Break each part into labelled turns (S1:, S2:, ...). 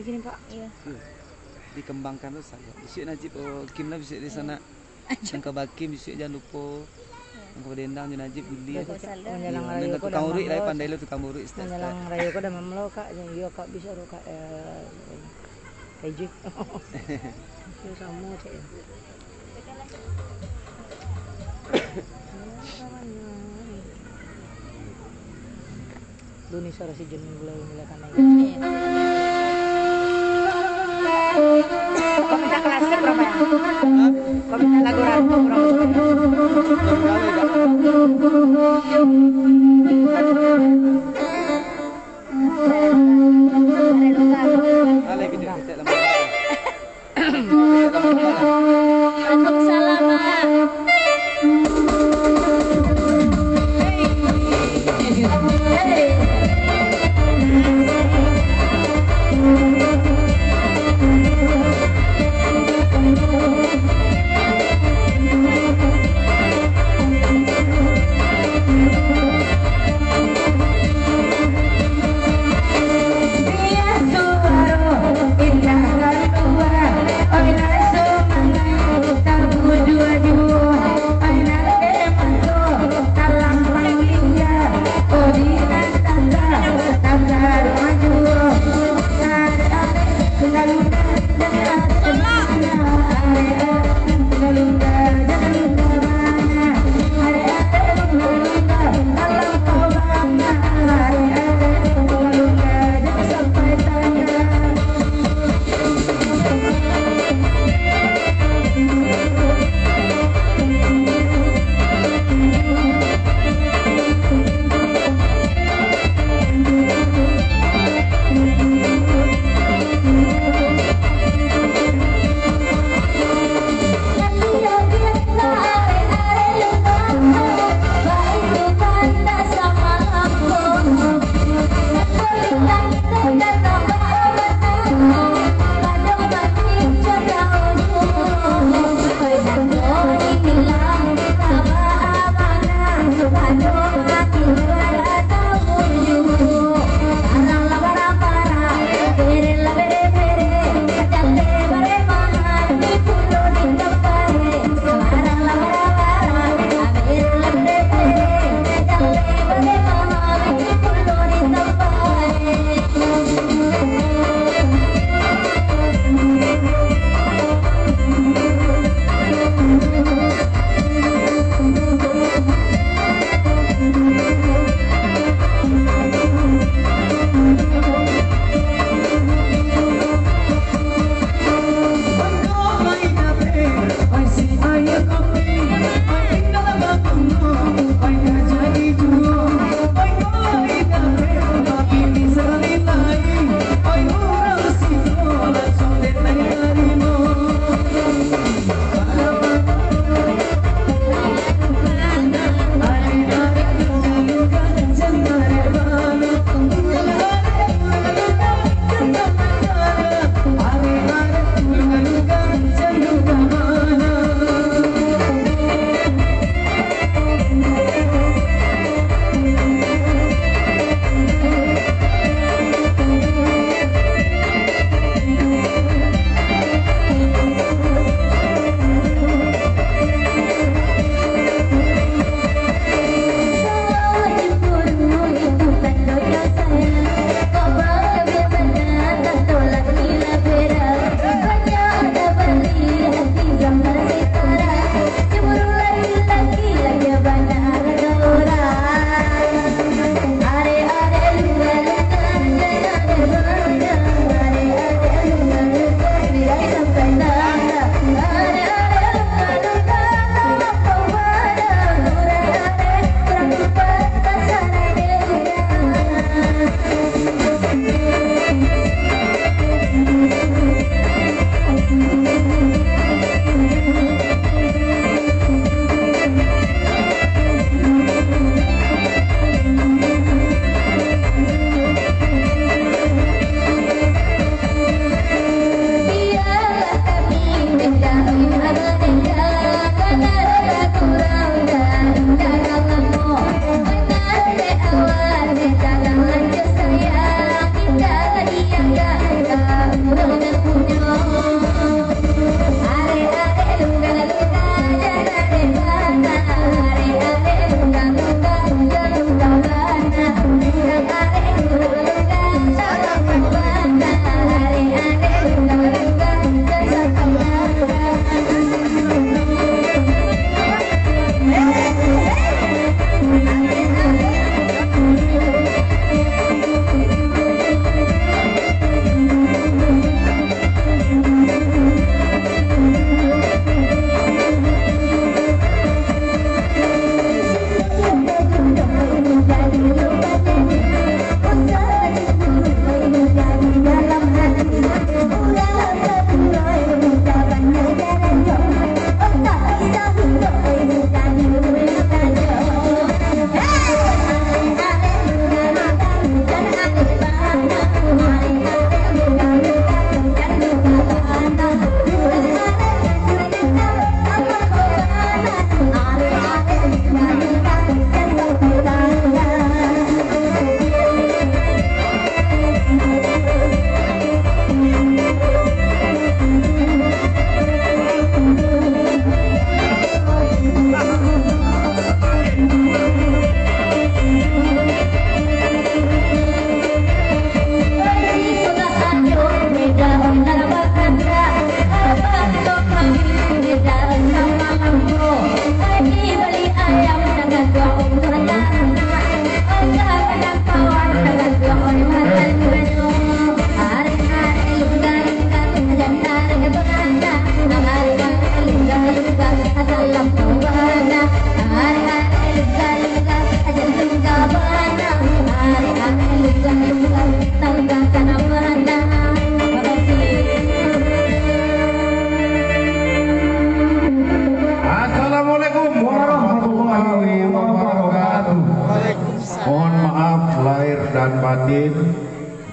S1: sini Pak. Iya.
S2: Dikembangkan terus saja. Bisik Najib Kim lah bisik di sana. Yang ke Bakim bisik jangan lupa. Yang ke Dendang Najib Guli.
S1: Menjelang rayu
S2: Dengan
S1: ko
S2: tukang urut lah pandai lo tukang urut istilah.
S1: menjelang rayu ko dah mamlo Kak, yang dia Kak bisa ro Kak keju. Itu sama cek. Duni sara si Jun mulai kan lagi. Komite kelas berapa ya? Komite lagu ratu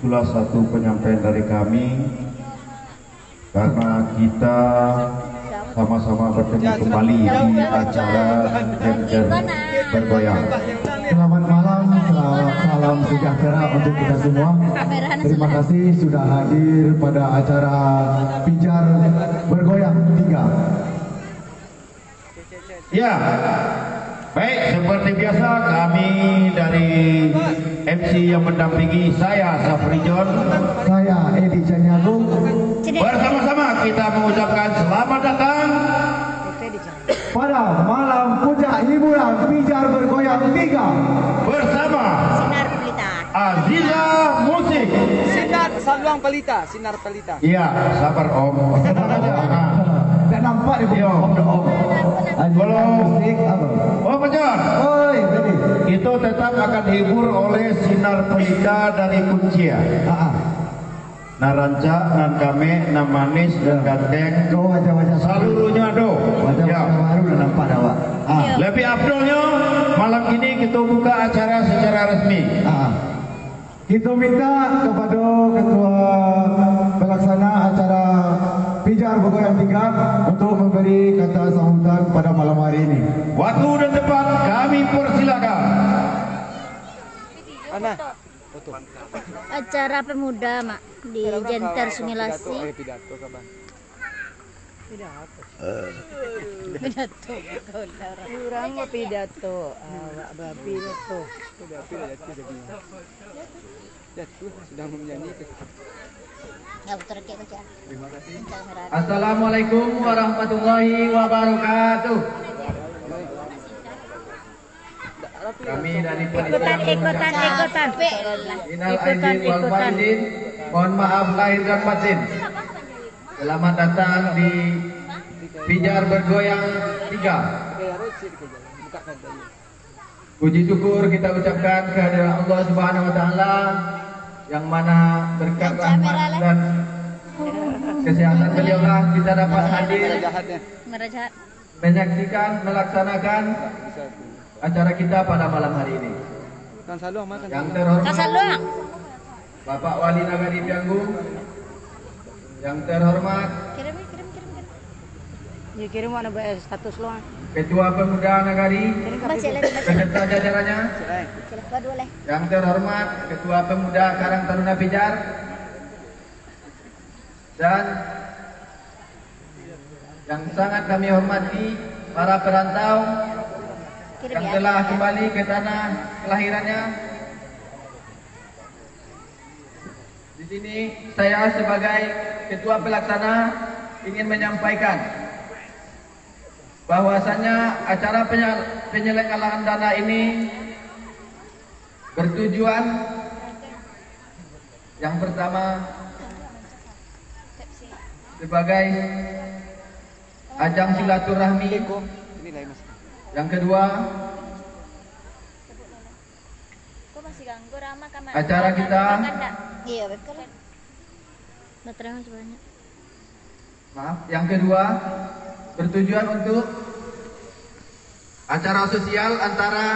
S3: salah satu penyampaian dari kami, karena kita sama-sama bertemu kembali di acara Gender Bergoyang. Selamat malam, salam sejahtera untuk kita semua. Terima kasih sudah hadir pada acara Pijar Bergoyang 3. Ya, baik, seperti biasa kami dari MC yang mendampingi saya Safri John, saya Edi Janyagung, bersama-sama kita mengucapkan selamat datang pada malam puncak hiburan Pijar Bergoyang 3 bersama
S4: Sinar Pelita,
S3: Aziza Musik.
S2: Sinar Saluang Pelita, Sinar Pelita.
S3: Iya, sabar Om. Tak nampak dia Om. Kalau musik apa? Oh Pacar. Oi, tadi. Itu tetap akan dihibur oleh Sinar Pelita dari Kuncia. Naranca, nan kame, nan manis, dan ganteng. Do wajah-wajah seluruhnya do. Wajah-wajah baru dan nampak awak. Lebih afdolnya malam ini kita buka acara secara resmi. Kita minta kepada ketua pelaksana acara Pijar Bergoyang 3 untuk memberi kata sambutan pada malam hari ini. Waktu dan tempat kami persilakan.
S2: Ana, foto.
S4: acara pemuda mak di Jenter Similasi.
S2: Pidato kapan?
S4: Pidato.
S1: Kurang mau pidato, awak pidato.
S2: Jatuh sedang menyanyi.
S4: Ya betul kayak baca.
S2: Terima kasih.
S3: Assalamualaikum warahmatullahi wabarakatuh. Kami dari
S4: Ikutan.
S3: Minal aidin wal faizin, mohon maaf lahir dan batin. Selamat datang di Pijar Bergoyang 3. Puji syukur kita ucapkan kehadiran Allah Subhanahu wa taala yang mana berkat rahmat dan kesehatan beliaulah kita dapat hadir
S4: Merajahat.
S3: menyaksikan melaksanakan acara kita pada malam hari ini.
S2: Kan Saluang makan.
S3: Yang terhormat
S4: Kasar doang.
S3: Bapak Wali Nagari Pianggung, yang terhormat
S4: Kirim.
S1: Ya kirim mana status lo?
S3: Ketua Pemuda Nagari
S4: Baca lagi.
S3: beserta jajarannya,
S4: Silakan boleh.
S3: yang terhormat Ketua Pemuda Karang Taruna Pijar, dan yang sangat kami hormati para perantau
S4: Kirim
S3: yang
S4: ya.
S3: telah kembali ke tanah kelahirannya. Di sini saya sebagai Ketua Pelaksana ingin menyampaikan bahwasannya acara penyelenggaraan dana ini bertujuan yang pertama sebagai ajang silaturahmi,
S2: Ini lain mas.
S3: yang kedua
S4: Kok masih ganggu Rama kamar?
S3: acara kita,
S4: Iya betul. Baterai masih banyak.
S3: maaf, yang kedua bertujuan untuk acara sosial antara